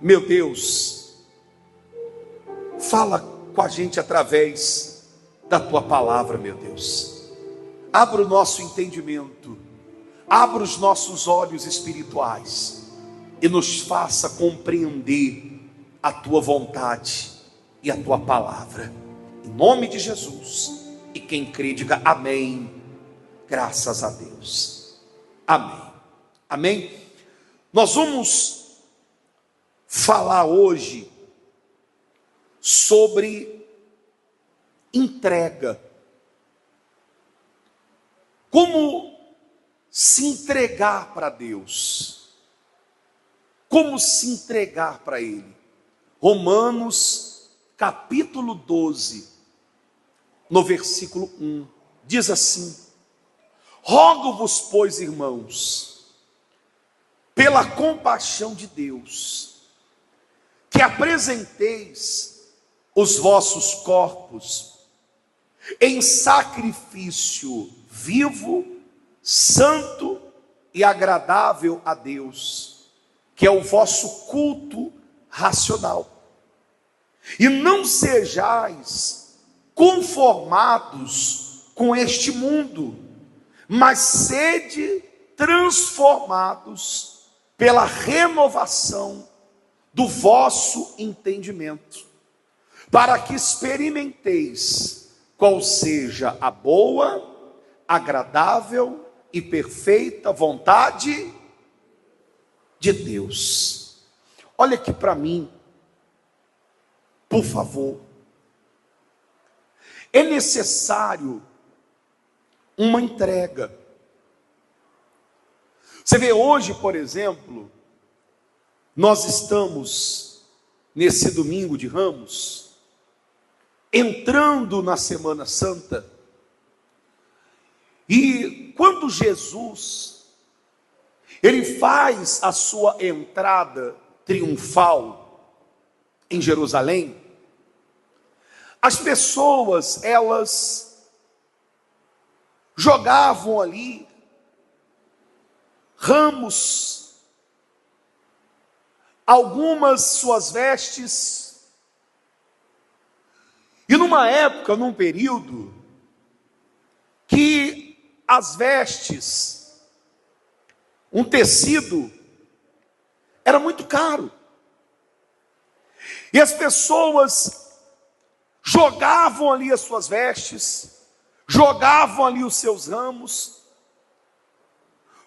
Meu Deus, fala com a gente através da tua palavra, meu Deus. Abra o nosso entendimento, abra os nossos olhos espirituais e nos faça compreender a tua vontade e a tua palavra. Em nome de Jesus. E quem crê, diga amém. Graças a Deus. Amém. Amém. Nós vamos falar hoje sobre entrega. Como se entregar para Deus? Como se entregar para Ele? Romanos capítulo 12, no versículo 1, diz assim: rogo-vos, pois, irmãos, pela compaixão de Deus, que apresenteis os vossos corpos em sacrifício vivo, santo e agradável a Deus, que é o vosso culto racional. E não sejais conformados com este mundo, mas sede transformados pela renovação do vosso entendimento, para que experimenteis qual seja a boa, agradável e perfeita vontade de Deus. Olha aqui para mim, por favor. É necessário uma entrega. Você vê hoje, por exemplo, nós estamos nesse domingo de Ramos, entrando na Semana Santa, e quando Jesus, ele faz a sua entrada triunfal em Jerusalém, as pessoas, elas jogavam ali ramos, algumas suas vestes, e numa época, num período, que as vestes, um tecido, era muito caro, e as pessoas jogavam ali as suas vestes, jogavam ali os seus ramos,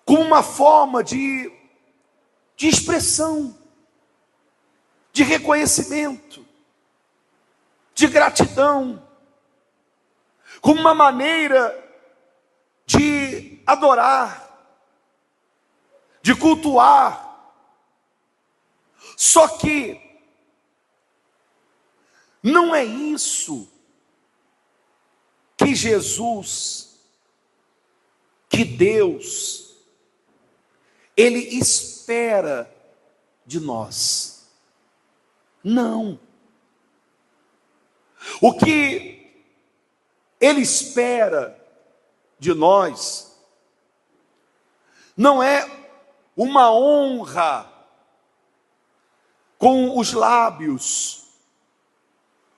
como uma forma de expressão, de reconhecimento, de gratidão, como uma maneira de adorar, de cultuar. Só que não é isso que Jesus, que Deus, Ele espera de nós. Não. O que Ele espera de nós não é uma honra com os lábios,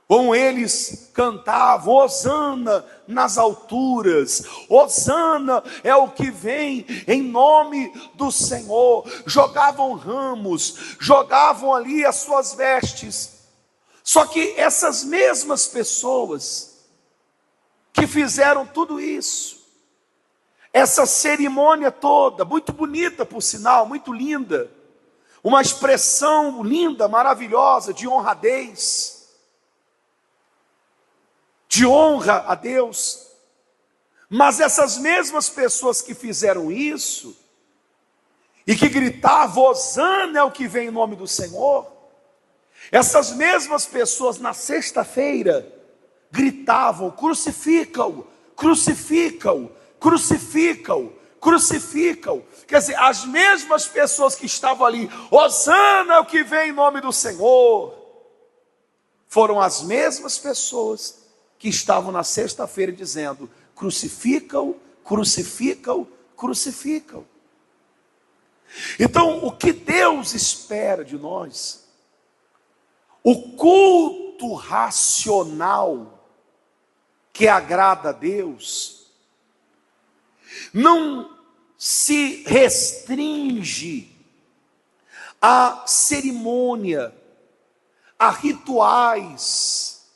como eles cantavam, hosana nas alturas, hosana é o que vem em nome do Senhor. Jogavam ramos, jogavam ali as suas vestes. Só que essas mesmas pessoas que fizeram tudo isso, essa cerimônia toda, muito bonita por sinal, muito linda, uma expressão linda, maravilhosa, de honradez, de honra a Deus, mas essas mesmas pessoas que fizeram isso, e que gritavam, hosana é o que vem em nome do Senhor, essas mesmas pessoas na sexta-feira, gritavam, crucificam, crucificam, crucificam, crucificam. Quer dizer, as mesmas pessoas que estavam ali, hosana é o que vem em nome do Senhor, foram as mesmas pessoas que estavam na sexta-feira dizendo, crucificam, crucificam, crucificam. Então, o que Deus espera de nós O culto racional que agrada a Deus não se restringe a cerimônia, a rituais,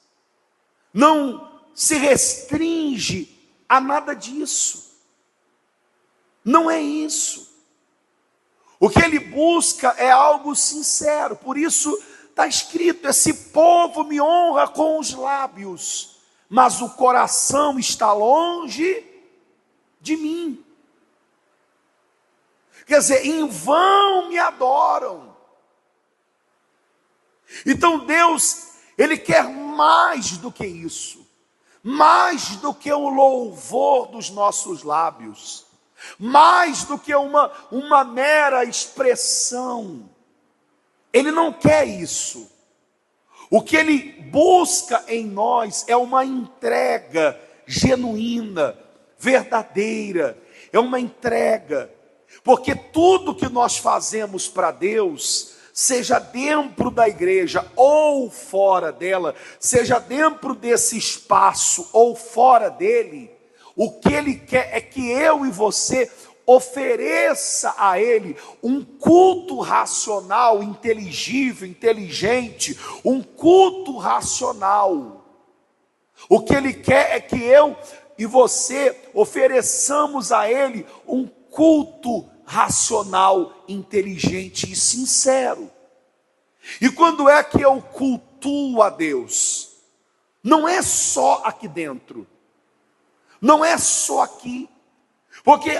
não se restringe a nada disso. Não é isso. O que ele busca é algo sincero. Por isso está escrito: esse povo me honra com os lábios, mas o coração está longe de mim. Quer dizer, em vão me adoram. Então Deus, Ele quer mais do que isso. Mais do que o louvor dos nossos lábios. Mais do que uma mera expressão. Ele não quer isso. O que Ele busca em nós é uma entrega genuína, verdadeira. É uma entrega. Porque tudo que nós fazemos para Deus, seja dentro da igreja ou fora dela, seja dentro desse espaço ou fora dele, o que Ele quer é que eu e você ofereça a Ele um culto racional, inteligível, inteligente, um culto racional. O que Ele quer é que eu e você ofereçamos a Ele um culto racional, inteligente e sincero. E quando é que eu cultuo a Deus? Não é só aqui dentro. Não é só aqui. Porque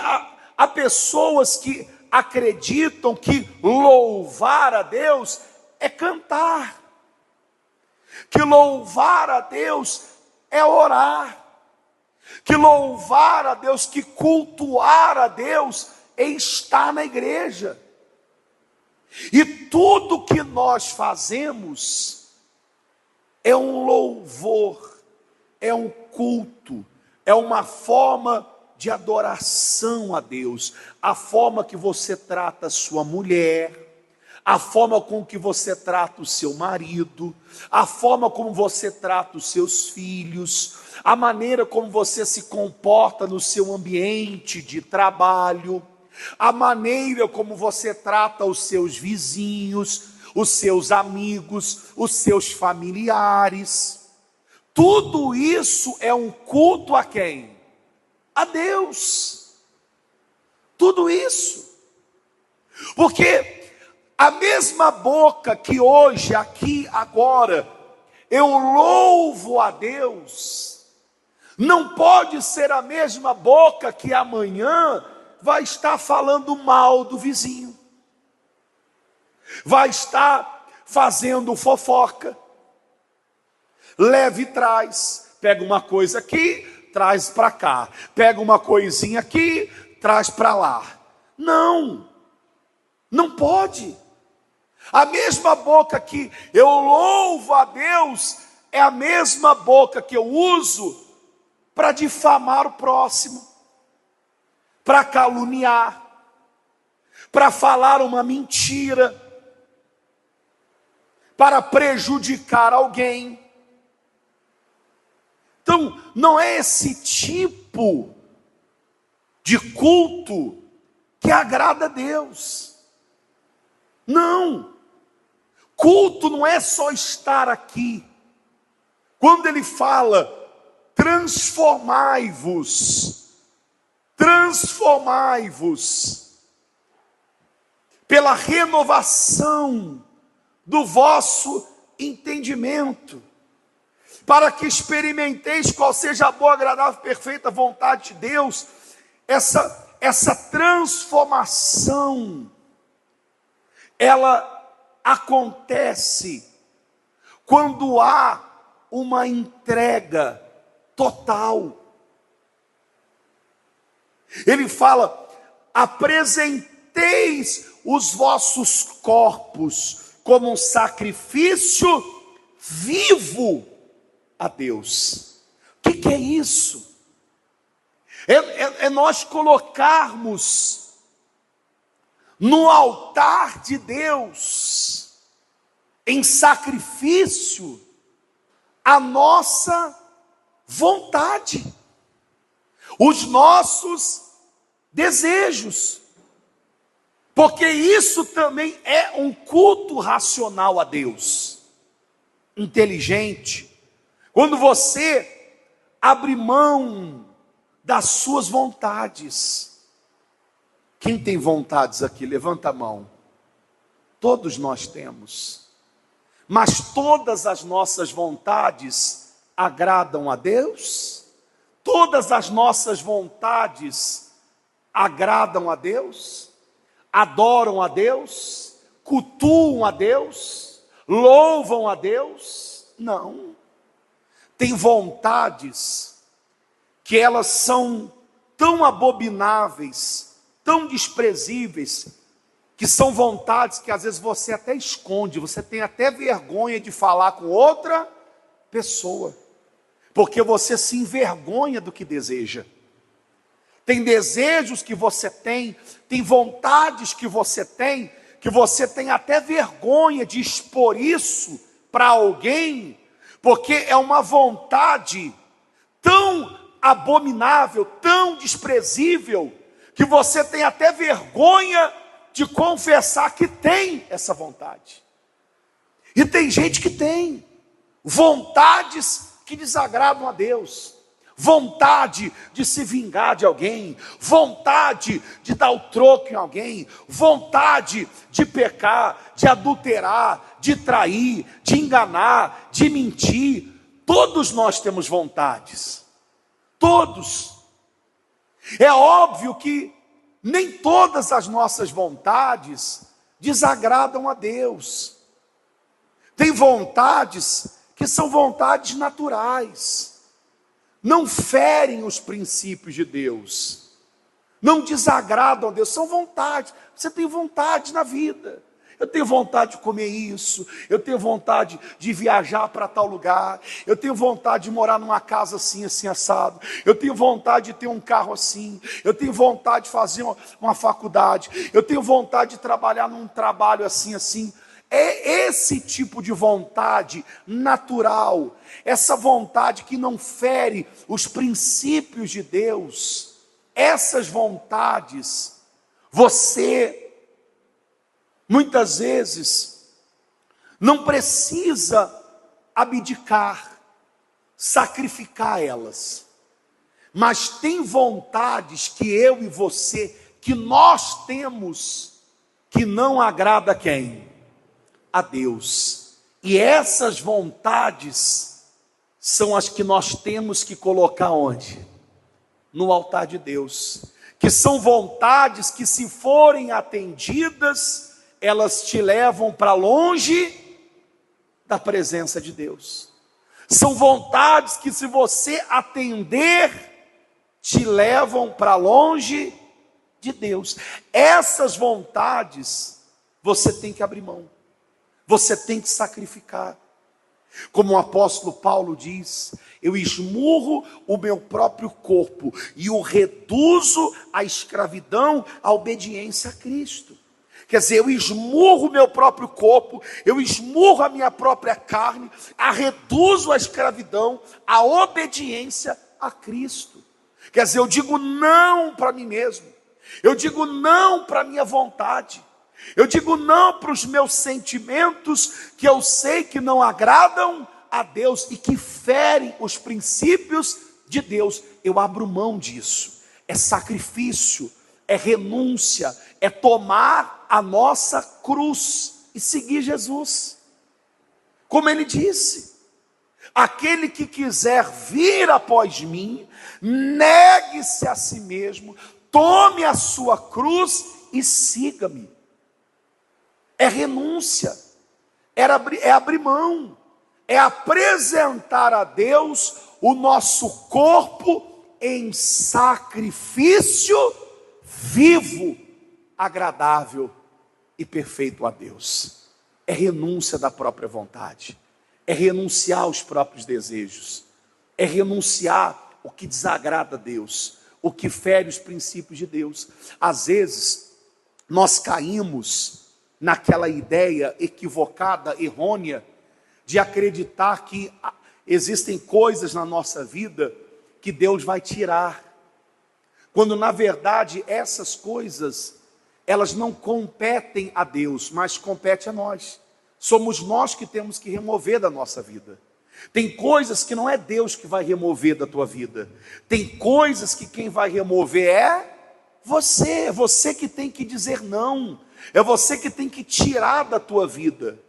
há pessoas que acreditam que louvar a Deus é cantar. Que louvar a Deus é orar. Que louvar a Deus, que cultuar a Deus é estar na igreja. E tudo que nós fazemos é um louvor, é um culto, é uma forma de adoração a Deus. A forma que você trata a sua mulher, a forma com que você trata o seu marido, a forma como você trata os seus filhos, a maneira como você se comporta no seu ambiente de trabalho, a maneira como você trata os seus vizinhos, os seus amigos, os seus familiares. Tudo isso é um culto a quem? A Deus. Tudo isso. Porque a mesma boca que hoje, aqui, agora, eu louvo a Deus, não pode ser a mesma boca que amanhã vai estar falando mal do vizinho, vai estar fazendo fofoca, leve e traz, pega uma coisa aqui, traz para cá, pega uma coisinha aqui, traz para lá. Não, não pode. A mesma boca que eu louvo a Deus é a mesma boca que eu uso para difamar o próximo, para caluniar, para falar uma mentira, para prejudicar alguém. Então, não é esse tipo de culto que agrada a Deus. Não. Culto não é só estar aqui. Quando ele fala, transformai-vos pela renovação do vosso entendimento, para que experimenteis qual seja a boa, agradável e perfeita vontade de Deus. Essa transformação, ela acontece quando há uma entrega total. Ele fala, apresenteis os vossos corpos como um sacrifício vivo a Deus. O que é isso? É nós colocarmos no altar de Deus em sacrifício a nossa vontade, os nossos desejos, porque isso também é um culto racional a Deus, inteligente. Quando você abre mão das suas vontades. Quem tem vontades aqui? Levanta a mão. Todos nós temos. Mas todas as nossas vontades agradam a Deus? Todas as nossas vontades agradam a Deus? Adoram a Deus? Cultuam a Deus? Louvam a Deus? Não. Tem vontades que elas são tão abomináveis, tão desprezíveis, que são vontades que às vezes você até esconde, você tem até vergonha de falar com outra pessoa, porque você se envergonha do que deseja. Tem desejos que você tem vontades que você tem até vergonha de expor isso para alguém, porque é uma vontade tão abominável, tão desprezível, que você tem até vergonha de confessar que tem essa vontade. E tem gente que tem vontades que desagradam a Deus, vontade de se vingar de alguém, vontade de dar o troco em alguém, vontade de pecar, de adulterar, de trair, de enganar, de mentir. Todos nós temos vontades, todos. É óbvio que nem todas as nossas vontades desagradam a Deus. Tem vontades que são vontades naturais, não ferem os princípios de Deus, não desagradam a Deus, são vontades. Você tem vontade na vida. Eu tenho vontade de comer isso, eu tenho vontade de viajar para tal lugar, eu tenho vontade de morar numa casa assim, assim, assado, eu tenho vontade de ter um carro assim, eu tenho vontade de fazer uma faculdade, eu tenho vontade de trabalhar num trabalho assim, assim. É esse tipo de vontade natural, essa vontade que não fere os princípios de Deus. Essas vontades, você muitas vezes não precisa abdicar, sacrificar elas, mas tem vontades que eu e você, que nós temos, que não agrada a quem? A Deus. E essas vontades são as que nós temos que colocar onde? No altar de Deus. Que são vontades que, se forem atendidas, elas te levam para longe da presença de Deus. São vontades que, se você atender, te levam para longe de Deus. Essas vontades você tem que abrir mão, você tem que sacrificar. Como o apóstolo Paulo diz: eu esmurro o meu próprio corpo e o reduzo à escravidão, à obediência a Cristo. Quer dizer, eu esmurro o meu próprio corpo, eu esmurro a minha própria carne, a reduzo à escravidão, à obediência a Cristo. Quer dizer, eu digo não para mim mesmo, eu digo não para a minha vontade, eu digo não para os meus sentimentos, que eu sei que não agradam a Deus e que ferem os princípios de Deus. Eu abro mão disso. É sacrifício, é renúncia, é tomar a nossa cruz e seguir Jesus. Como ele disse: aquele que quiser vir após mim, negue-se a si mesmo, tome a sua cruz e siga-me. É renúncia, é abrir mão, é apresentar a Deus o nosso corpo em sacrifício vivo, agradável e perfeito a Deus. É renúncia da própria vontade, é renunciar aos próprios desejos, é renunciar o que desagrada a Deus, o que fere os princípios de Deus. Às vezes nós caímos naquela ideia equivocada, errônea, de acreditar que existem coisas na nossa vida que Deus vai tirar, quando na verdade essas coisas, elas não competem a Deus, mas competem a nós. Somos nós que temos que remover da nossa vida. Tem coisas que não é Deus que vai remover da tua vida. Tem coisas que quem vai remover é você. É você que tem que dizer não. É você que tem que tirar da tua vida.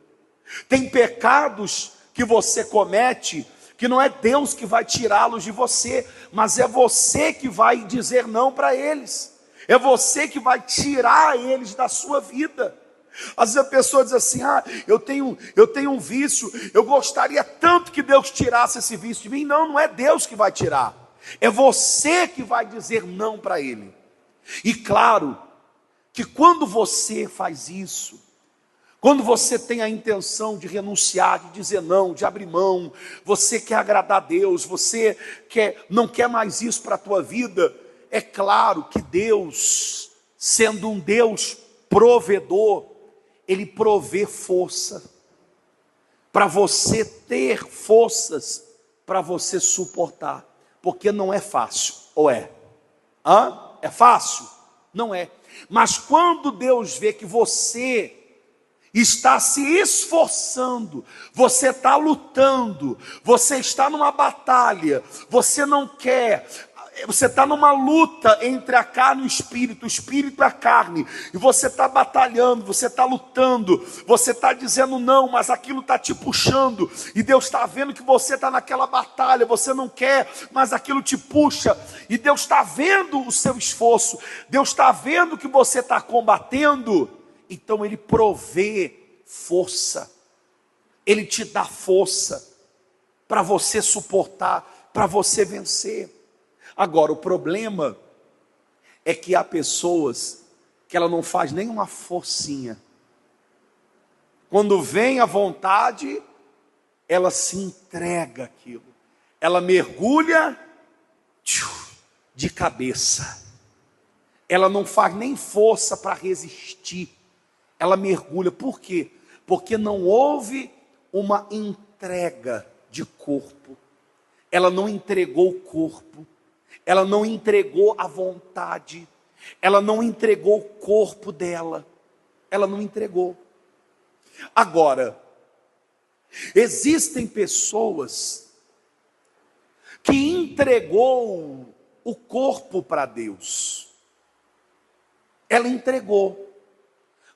Tem pecados que você comete que não é Deus que vai tirá-los de você, mas é você que vai dizer não para eles. É você que vai tirar eles da sua vida. Às vezes a pessoa diz assim: eu tenho um vício, eu gostaria tanto que Deus tirasse esse vício de mim. Não, não é Deus que vai tirar. É você que vai dizer não para ele. E claro, que quando você faz isso, quando você tem a intenção de renunciar, de dizer não, de abrir mão, você quer agradar a Deus, você não quer mais isso para a tua vida, é claro que Deus, sendo um Deus provedor, Ele provê força, para você ter forças, para você suportar, porque não é fácil, ou é? É fácil? Não é. Mas quando Deus vê que você está se esforçando, você está lutando, você está numa batalha, você não quer, você está numa luta entre a carne e o espírito e a carne, e você está batalhando, você está lutando, você está dizendo não, mas aquilo está te puxando, e Deus está vendo que você está naquela batalha, você não quer, mas aquilo te puxa, e Deus está vendo o seu esforço, Deus está vendo que você está combatendo. Então Ele provê força, Ele te dá força para você suportar, para você vencer. Agora, o problema é que há pessoas que ela não faz nenhuma forcinha. Quando vem a vontade, ela se entrega àquilo, ela mergulha de cabeça, ela não faz nem força para resistir. Ela mergulha, por quê? Porque não houve uma entrega de corpo. Ela não entregou o corpo, ela não entregou a vontade, ela não entregou o corpo dela, ela não entregou. Agora, existem pessoas que entregou o corpo para Deus. Ela entregou.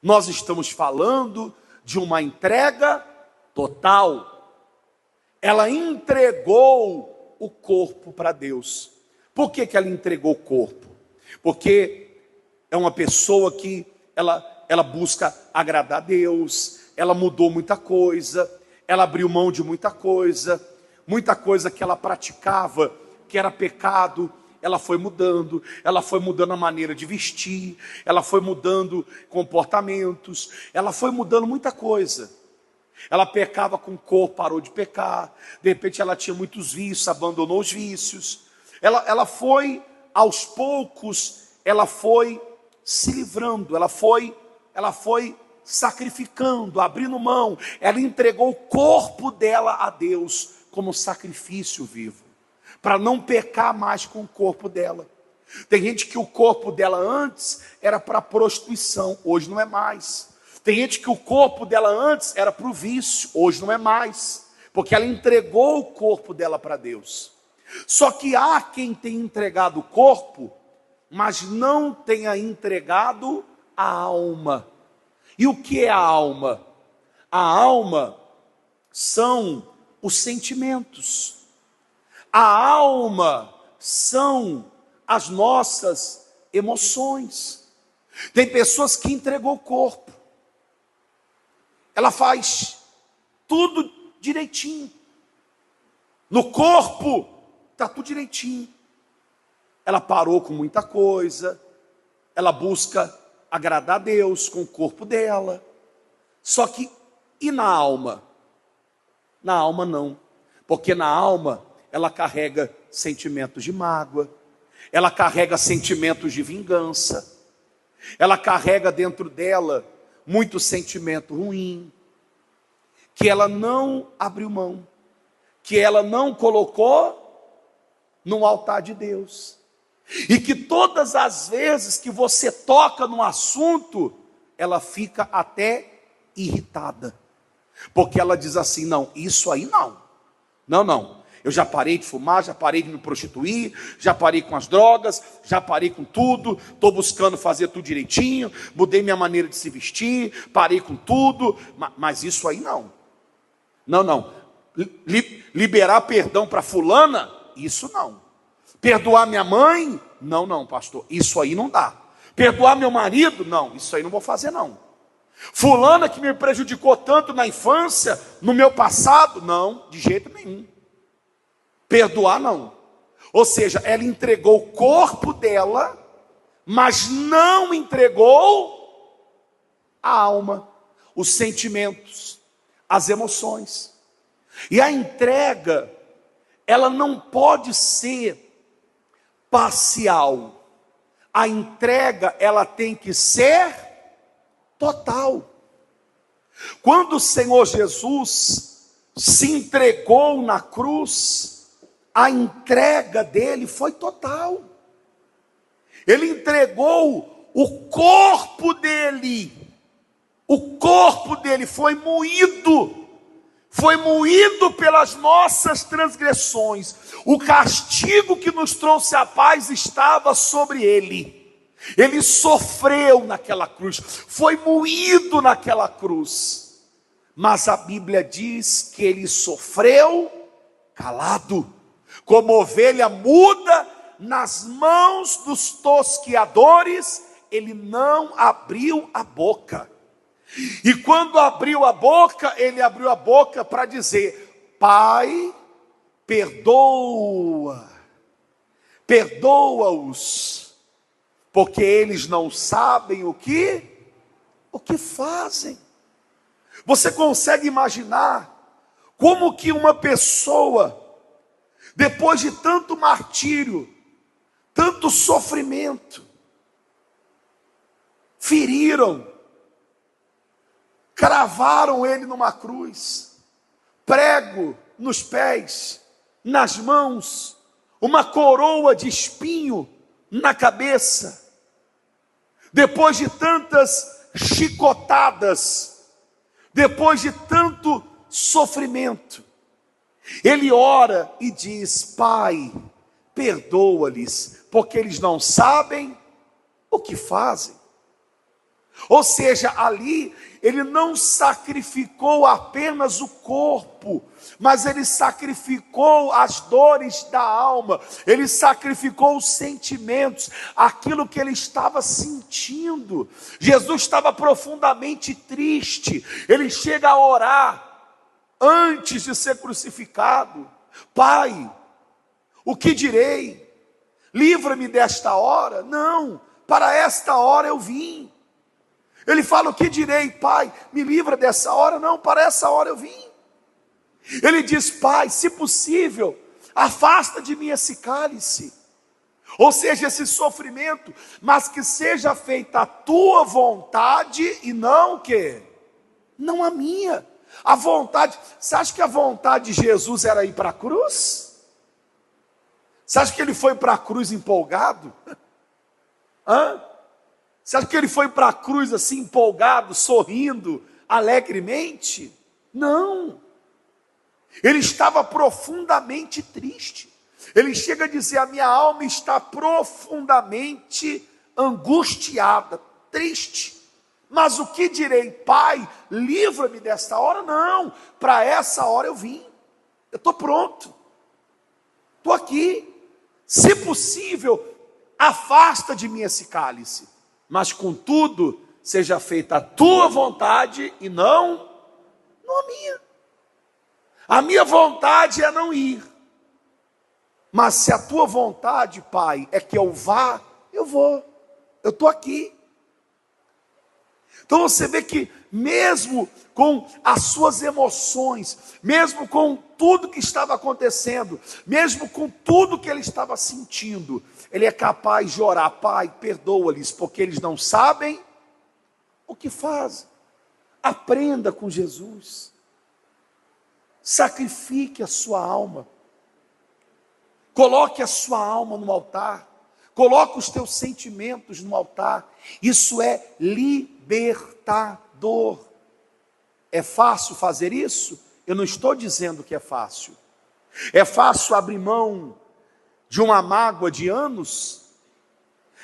Nós estamos falando de uma entrega total. Ela entregou o corpo para Deus. Por que ela entregou o corpo? Porque é uma pessoa que ela busca agradar a Deus, ela mudou muita coisa, ela abriu mão de muita coisa que ela praticava, que era pecado, ela foi mudando a maneira de vestir, ela foi mudando comportamentos, ela foi mudando muita coisa. Ela pecava com o corpo, parou de pecar, de repente ela tinha muitos vícios, abandonou os vícios. Ela foi, aos poucos, ela foi se livrando, ela foi sacrificando, abrindo mão, ela entregou o corpo dela a Deus como sacrifício vivo, para não pecar mais com o corpo dela. Tem gente que o corpo dela antes era para prostituição, hoje não é mais. Tem gente que o corpo dela antes era para o vício, hoje não é mais, porque ela entregou o corpo dela para Deus. Só que há quem tenha entregado o corpo, mas não tenha entregado a alma. E o que é a alma? A alma são os sentimentos. A alma são as nossas emoções. Tem pessoas que entregou o corpo. Ela faz tudo direitinho. No corpo está tudo direitinho. Ela parou com muita coisa. Ela busca agradar a Deus com o corpo dela. Só que, e na alma? Na alma não. Porque na alma ela carrega sentimentos de mágoa, ela carrega sentimentos de vingança, ela carrega dentro dela muito sentimento ruim, que ela não abriu mão, que ela não colocou no altar de Deus. E que todas as vezes que você toca no assunto, ela fica até irritada. Porque ela diz assim: não, isso aí não. Não. Eu já parei de fumar, já parei de me prostituir, já parei com as drogas, já parei com tudo, estou buscando fazer tudo direitinho, mudei minha maneira de se vestir, parei com tudo, mas isso aí não. Não. Liberar perdão para fulana, isso não. Perdoar minha mãe, não, pastor, isso aí não dá. Perdoar meu marido, não, isso aí não vou fazer não. Fulana que me prejudicou tanto na infância, no meu passado, não, de jeito nenhum. Perdoar não. Ou seja, ela entregou o corpo dela, mas não entregou a alma, os sentimentos, as emoções. E a entrega, ela não pode ser parcial. A entrega, ela tem que ser total. Quando o Senhor Jesus se entregou na cruz, a entrega dele foi total. Ele entregou o corpo dele. O corpo dele foi moído pelas nossas transgressões. O castigo que nos trouxe a paz estava sobre ele. Ele sofreu naquela cruz, foi moído naquela cruz. Mas a Bíblia diz que ele sofreu calado, como ovelha muda nas mãos dos tosquiadores. Ele não abriu a boca. E quando abriu a boca, ele abriu a boca para dizer: Pai, perdoa-os, porque eles não sabem o que fazem. Você consegue imaginar como que uma pessoa, depois de tanto martírio, tanto sofrimento, feriram, cravaram ele numa cruz, prego nos pés, nas mãos, uma coroa de espinho na cabeça, depois de tantas chicotadas, depois de tanto sofrimento, ele ora e diz: Pai, perdoa-lhes, porque eles não sabem o que fazem. Ou seja, ali ele não sacrificou apenas o corpo, mas ele sacrificou as dores da alma, ele sacrificou os sentimentos, aquilo que ele estava sentindo. Jesus estava profundamente triste. Ele chega a orar antes de ser crucificado: Pai, o que direi? Livra-me desta hora. Não, para esta hora eu vim. Ele fala: o que direi, Pai? Me livra dessa hora. Não, para essa hora eu vim. Ele diz: Pai, se possível, afasta de mim esse cálice, ou seja, esse sofrimento, mas que seja feita a tua vontade e não o quê? Não a minha. A vontade, você acha que a vontade de Jesus era ir para a cruz? Você acha que ele foi para a cruz empolgado? Você acha que ele foi para a cruz assim empolgado, sorrindo, alegremente? Não. Ele estava profundamente triste. Ele chega a dizer: a minha alma está profundamente angustiada, triste. Mas o que direi? Pai, livra-me desta hora? Não, para essa hora eu vim. Eu estou pronto. Estou aqui. Se possível, afasta de mim esse cálice, mas contudo, seja feita a tua vontade e não a minha. A minha vontade é não ir, mas se a tua vontade, Pai, é que eu vá, eu vou. Eu estou aqui. Então você vê que mesmo com as suas emoções, mesmo com tudo que estava acontecendo, mesmo com tudo que ele estava sentindo, ele é capaz de orar: Pai, perdoa-lhes, porque eles não sabem o que fazem. Aprenda com Jesus. Sacrifique a sua alma. Coloque a sua alma no altar. Coloque os teus sentimentos no altar. Isso é libertador. É fácil fazer isso? Eu não estou dizendo que é fácil. É fácil abrir mão de uma mágoa de anos?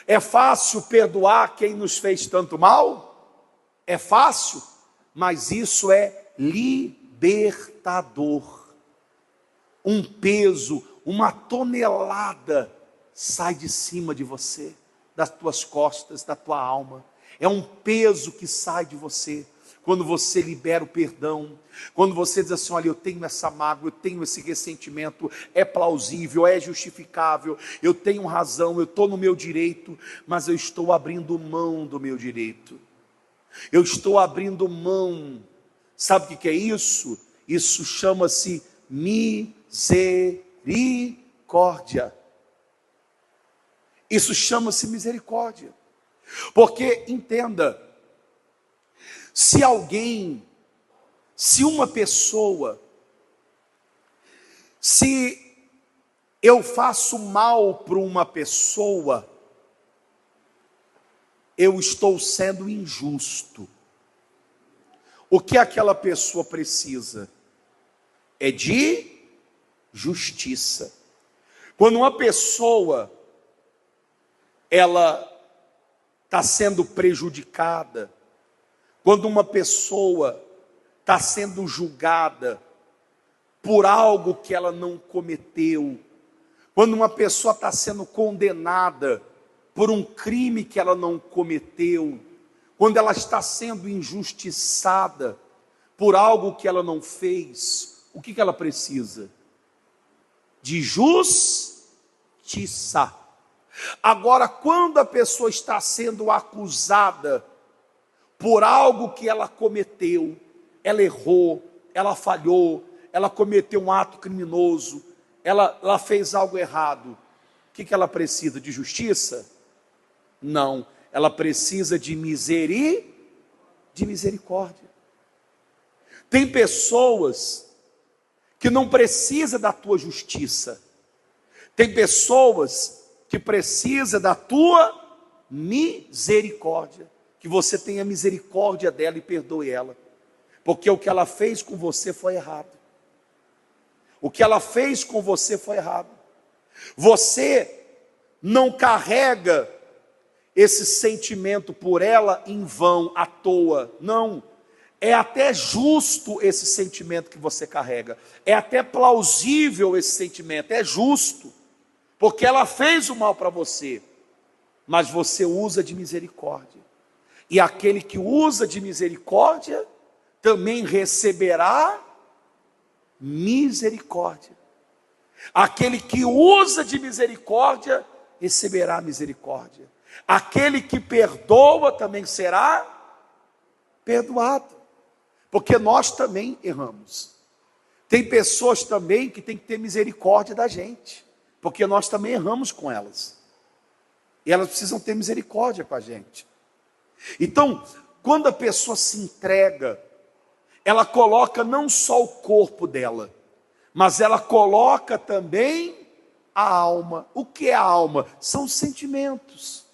É fácil perdoar quem nos fez tanto mal? É fácil, mas isso é libertador. Um peso, uma tonelada sai de cima de você, das tuas costas, da tua alma. É um peso que sai de você quando você libera o perdão, quando você diz assim: olha, eu tenho essa mágoa, eu tenho esse ressentimento, é plausível, é justificável, eu tenho razão, eu estou no meu direito, mas eu estou abrindo mão do meu direito. Eu estou abrindo mão. Sabe o que é isso? Isso chama-se misericórdia. Isso chama-se misericórdia. Porque, entenda, se uma pessoa, se eu faço mal para uma pessoa, eu estou sendo injusto. O que aquela pessoa precisa é de justiça. Quando uma pessoa ela está sendo prejudicada, quando uma pessoa está sendo julgada por algo que ela não cometeu, quando uma pessoa está sendo condenada por um crime que ela não cometeu, quando ela está sendo injustiçada por algo que ela não fez, o que ela precisa? De justiça. Agora, quando a pessoa está sendo acusada por algo que ela cometeu, ela errou, ela falhou, ela cometeu um ato criminoso, ela fez algo errado, o que ela precisa? De justiça? Não, ela precisa de misericórdia. Tem pessoas que não precisam da tua justiça, tem pessoas que precisam da tua misericórdia, que você tenha misericórdia dela e perdoe ela, porque o que ela fez com você foi errado. O que ela fez com você foi errado. Você não carrega esse sentimento por ela em vão, à toa. Não. É até justo esse sentimento que você carrega. É até plausível esse sentimento. É justo. Porque ela fez o mal para você. Mas você usa de misericórdia. E aquele que usa de misericórdia também receberá misericórdia. Aquele que usa de misericórdia receberá misericórdia. Aquele que perdoa também será perdoado. Porque nós também erramos. Tem pessoas também que têm que ter misericórdia da gente, porque nós também erramos com elas. E elas precisam ter misericórdia com a gente. Então, quando a pessoa se entrega, ela coloca não só o corpo dela, mas ela coloca também a alma. O que é a alma? São os sentimentos.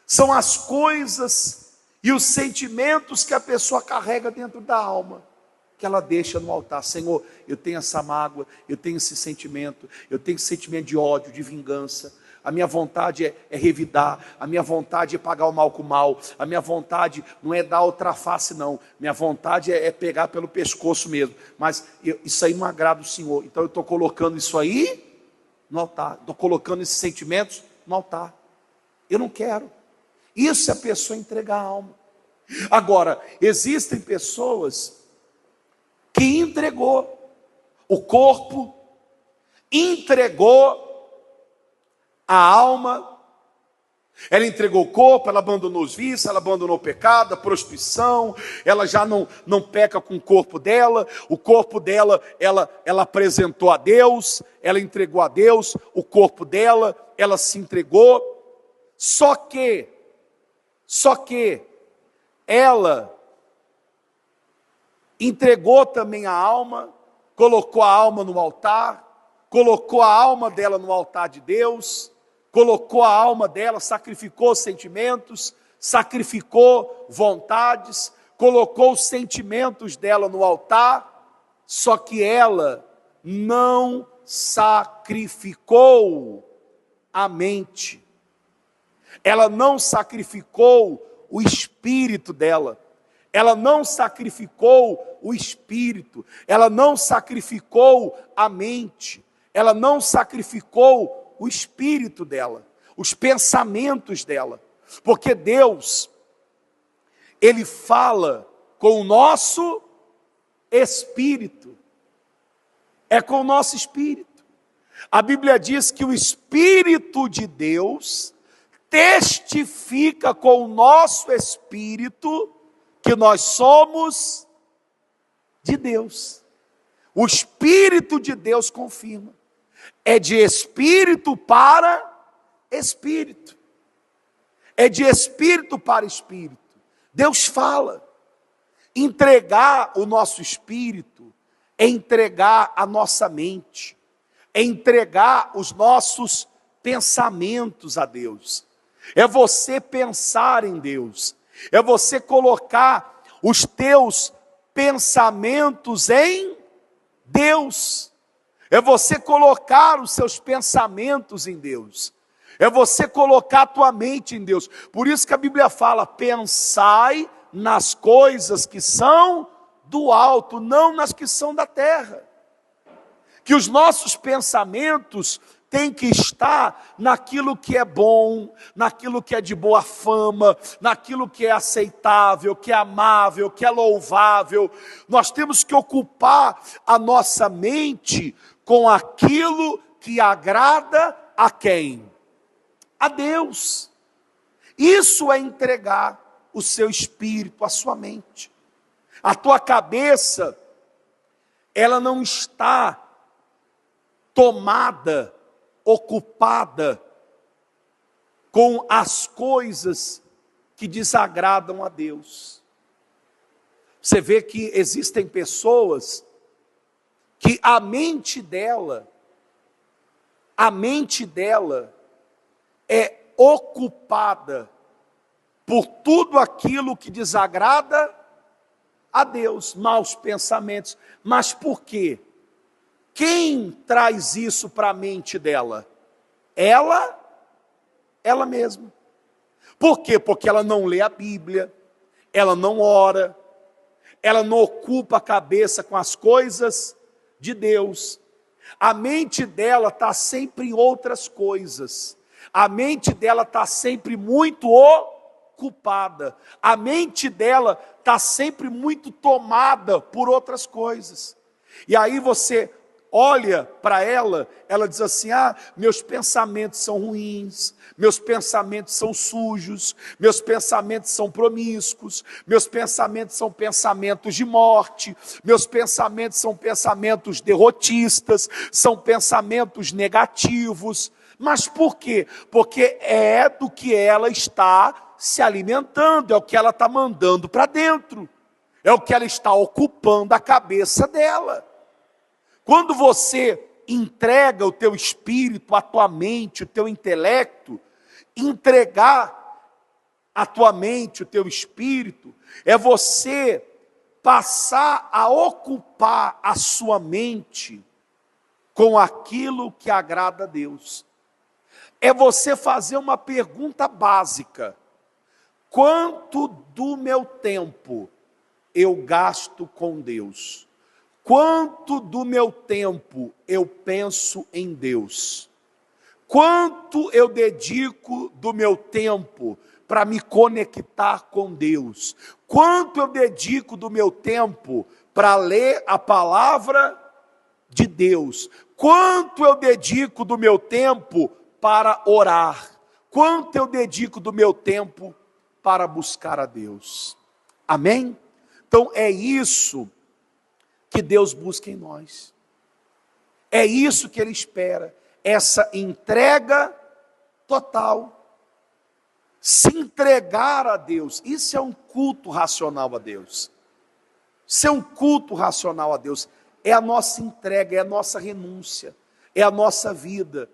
São as coisas e os sentimentos que a pessoa carrega dentro da alma, que ela deixa no altar. Senhor, eu tenho essa mágoa, eu tenho esse sentimento, eu tenho esse sentimento de ódio, de vingança. A minha vontade é revidar, a minha vontade é pagar o mal com o mal, a minha vontade não é dar outra face não, minha vontade é pegar pelo pescoço mesmo, mas isso aí não agrada o Senhor, então eu estou colocando isso aí no altar, estou colocando esses sentimentos no altar, eu não quero. Isso é a pessoa entregar a alma. Agora, existem pessoas que entregou o corpo, entregou a alma, ela entregou o corpo, ela abandonou os vícios, ela abandonou o pecado, a prostituição, ela já não peca com o corpo dela ela apresentou a Deus, ela entregou a Deus, o corpo dela, ela se entregou, só que ela entregou também a alma, colocou a alma no altar, colocou a alma dela no altar de Deus, colocou a alma dela, sacrificou sentimentos, sacrificou vontades, colocou os sentimentos dela no altar, só que ela não sacrificou a mente, ela não sacrificou o espírito dela, ela não sacrificou o espírito, ela não sacrificou a mente, ela não sacrificou o espírito dela, os pensamentos dela, porque Deus, Ele fala com o nosso espírito, é com o nosso espírito. A Bíblia diz que o Espírito de Deus testifica com o nosso espírito que nós somos de Deus. O Espírito de Deus confirma. É de espírito para espírito. É de espírito para espírito. Deus fala. Entregar o nosso espírito é entregar a nossa mente, é entregar os nossos pensamentos a Deus. É você pensar em Deus, é você colocar os teus pensamentos em Deus, é você colocar os seus pensamentos em Deus, é você colocar a tua mente em Deus. Por isso que a Bíblia fala: pensai nas coisas que são do alto, não nas que são da terra. Que os nossos pensamentos têm que estar naquilo que é bom, naquilo que é de boa fama, naquilo que é aceitável, que é amável, que é louvável. Nós temos que ocupar a nossa mente com aquilo que agrada a quem? A Deus. Isso é entregar o seu espírito, a sua mente. A tua cabeça, ela não está tomada, ocupada com as coisas que desagradam a Deus. Você vê que existem pessoas que a mente dela é ocupada por tudo aquilo que desagrada a Deus, maus pensamentos. Mas por quê? Quem traz isso para a mente dela? Ela mesma. Por quê? Porque ela não lê a Bíblia, ela não ora, ela não ocupa a cabeça com as coisas de Deus. A mente dela está sempre em outras coisas. A mente dela está sempre muito ocupada. A mente dela está sempre muito tomada por outras coisas. E aí você olha para ela, ela diz assim: meus pensamentos são ruins, meus pensamentos são sujos, meus pensamentos são promíscuos, meus pensamentos são pensamentos de morte, meus pensamentos são pensamentos derrotistas, são pensamentos negativos. Mas por quê? Porque é do que ela está se alimentando, é o que ela está mandando para dentro, é o que ela está ocupando a cabeça dela. Quando você entrega o teu espírito, a tua mente, o teu intelecto, entregar a tua mente, o teu espírito, é você passar a ocupar a sua mente com aquilo que agrada a Deus. É você fazer uma pergunta básica: quanto do meu tempo eu gasto com Deus? Quanto do meu tempo eu penso em Deus? Quanto eu dedico do meu tempo para me conectar com Deus? Quanto eu dedico do meu tempo para ler a palavra de Deus? Quanto eu dedico do meu tempo para orar? Quanto eu dedico do meu tempo para buscar a Deus? Amém? Então é isso que Deus busca em nós. É isso que Ele espera, essa entrega total. Se entregar a Deus, isso é um culto racional a Deus. Ser um culto racional a Deus é a nossa entrega, é a nossa renúncia, é a nossa vida.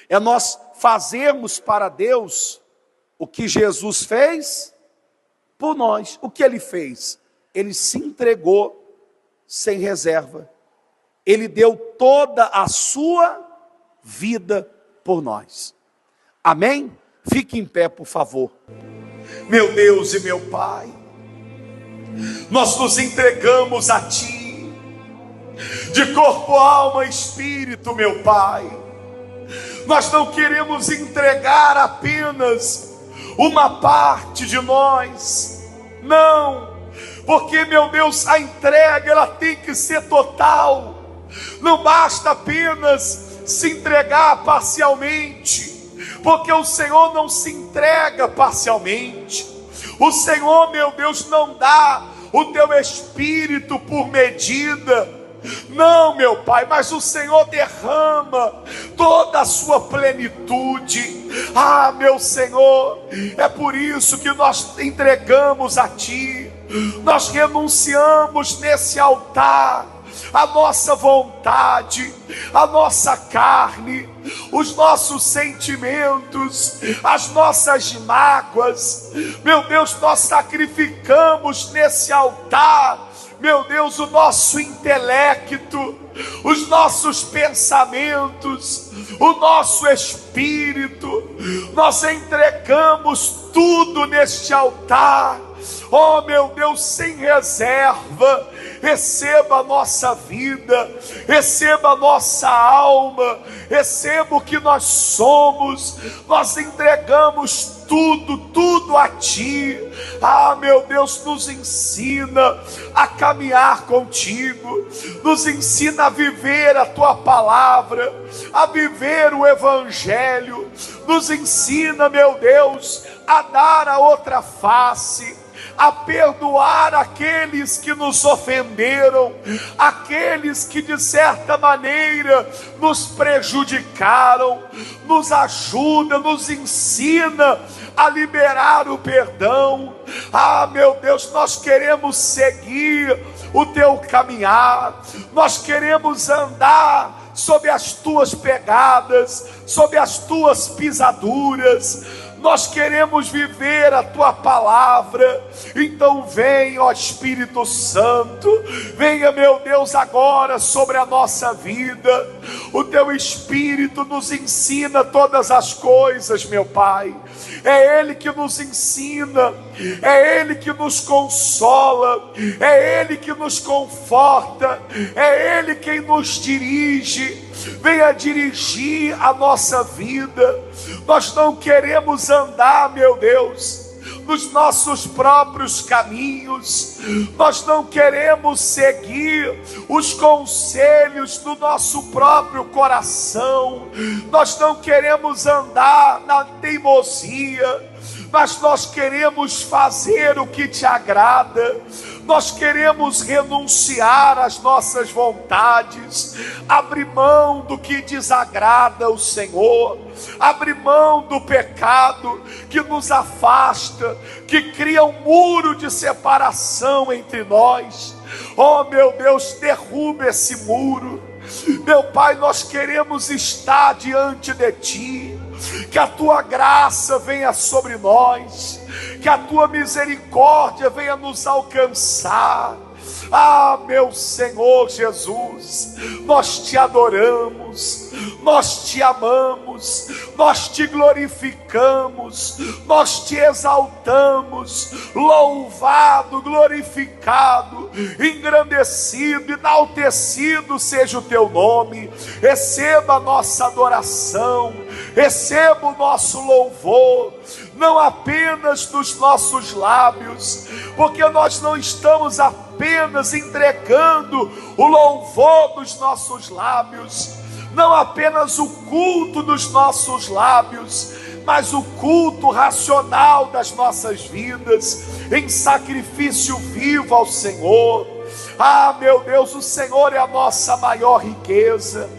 É nós fazermos para Deus o que Jesus fez por nós. O que Ele fez? Ele se entregou sem reserva. Ele deu toda a sua vida por nós. Amém? Fique em pé, por favor. Meu Deus e meu Pai, nós nos entregamos a Ti, de corpo, alma e espírito, meu Pai. Nós não queremos entregar apenas uma parte de nós, não, porque, meu Deus, a entrega ela tem que ser total. Não basta apenas se entregar parcialmente, porque o Senhor não se entrega parcialmente. O Senhor, meu Deus, não dá o teu espírito por medida. Não, meu Pai, mas o Senhor derrama toda a sua plenitude. Ah, meu Senhor, é por isso que nós entregamos a Ti. Nós renunciamos nesse altar a nossa vontade, a nossa carne, os nossos sentimentos, as nossas mágoas. Meu Deus, nós sacrificamos nesse altar, meu Deus, o nosso intelecto, os nossos pensamentos, o nosso espírito. Nós entregamos tudo neste altar. Oh, meu Deus, sem reserva. Receba a nossa vida, receba a nossa alma, receba o que nós somos. Nós entregamos tudo a Ti. Ah, meu Deus, nos ensina a caminhar contigo, nos ensina a viver a Tua palavra, a viver o Evangelho. Nos ensina, meu Deus, a dar a outra face, a perdoar aqueles que nos ofenderam, aqueles que de certa maneira nos prejudicaram. Nos ajuda, nos ensina a liberar o perdão. Ah, meu Deus, nós queremos seguir o Teu caminhar, nós queremos andar sob as Tuas pegadas, sob as Tuas pisaduras. Nós queremos viver a Tua palavra. Então vem, ó Espírito Santo, venha, meu Deus, agora sobre a nossa vida. O Teu Espírito nos ensina todas as coisas, meu Pai. É Ele que nos ensina, é Ele que nos consola, é Ele que nos conforta, é Ele quem nos dirige. Venha dirigir a nossa vida. Nós não queremos andar, meu Deus, nos nossos próprios caminhos. Nós não queremos seguir os conselhos do nosso próprio coração. Nós não queremos andar na teimosia, mas nós queremos fazer o que Te agrada. Nós queremos renunciar às nossas vontades, abrir mão do que desagrada o Senhor, abrir mão do pecado que nos afasta, que cria um muro de separação entre nós. Oh, meu Deus, derruba esse muro. Meu Pai, nós queremos estar diante de Ti. Que a Tua graça venha sobre nós, que a Tua misericórdia venha nos alcançar. Ah, meu Senhor Jesus, nós Te adoramos, nós Te amamos, nós Te glorificamos, nós Te exaltamos. Louvado, glorificado, engrandecido, enaltecido seja o Teu nome. Receba a nossa adoração, receba o nosso louvor, não apenas dos nossos lábios, porque nós não estamos apenas entregando o louvor dos nossos lábios, não apenas o culto dos nossos lábios, mas o culto racional das nossas vidas, em sacrifício vivo ao Senhor. Ah, meu Deus, o Senhor é a nossa maior riqueza,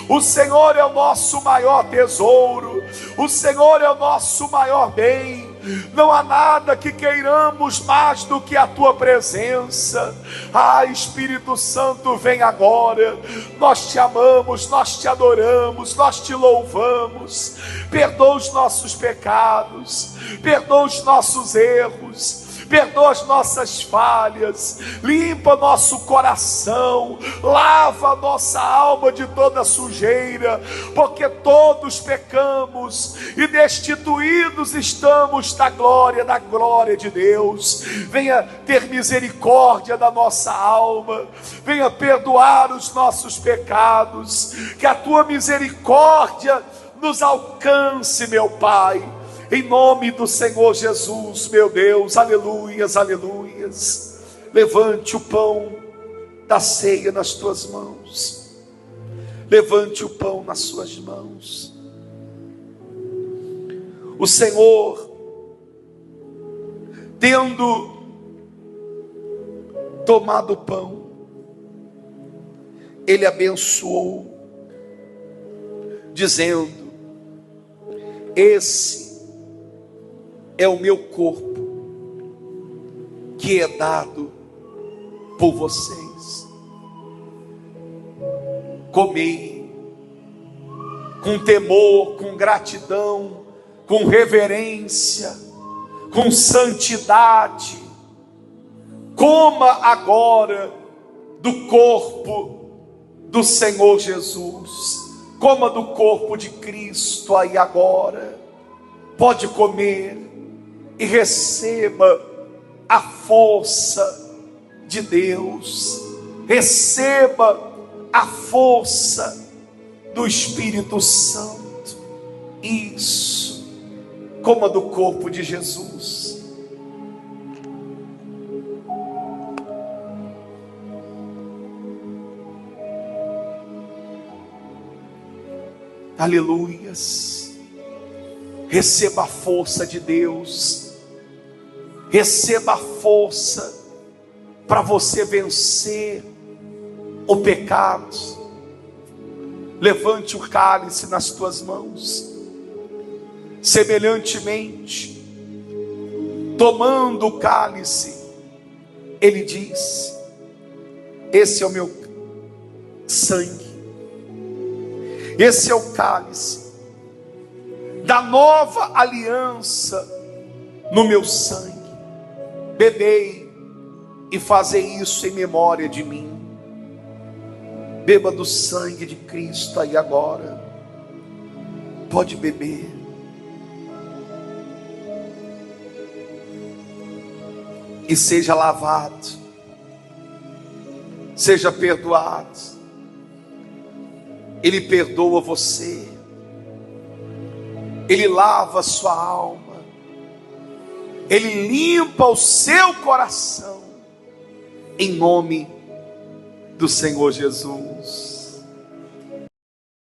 o Senhor é o nosso maior tesouro, o Senhor é o nosso maior bem. Não há nada que queiramos mais do que a tua presença. Espírito Santo, vem agora. Nós te amamos, nós te adoramos, nós te louvamos. Perdoa os nossos pecados, perdoa os nossos erros, perdoa as nossas falhas, limpa nosso coração, lava nossa alma de toda sujeira, porque todos pecamos e destituídos estamos da glória de Deus. Venha ter misericórdia da nossa alma, venha perdoar os nossos pecados, que a tua misericórdia nos alcance, meu Pai. Em nome do Senhor Jesus, meu Deus, aleluias, aleluias. Levante o pão da ceia nas tuas mãos. Levante o pão nas suas mãos. O Senhor, tendo tomado o pão, Ele abençoou, dizendo: esse é o meu corpo, que é dado por vocês. Comei com temor, com gratidão, com reverência, com santidade. Coma agora do corpo do Senhor Jesus. Coma do corpo de Cristo aí agora. Pode comer e receba a força de Deus, receba a força do Espírito Santo. Isso, coma do corpo de Jesus. Aleluias. Receba a força de Deus. Receba a força para você vencer o pecado. Levante o cálice nas tuas mãos. Semelhantemente, tomando o cálice, ele diz: esse é o meu sangue. Esse é o cálice da nova aliança no meu sangue. Bebei e fazei isso em memória de mim. Beba do sangue de Cristo aí agora. Pode beber. E seja lavado, seja perdoado. Ele perdoa você, Ele lava a sua alma, Ele limpa o seu coração, em nome do Senhor Jesus.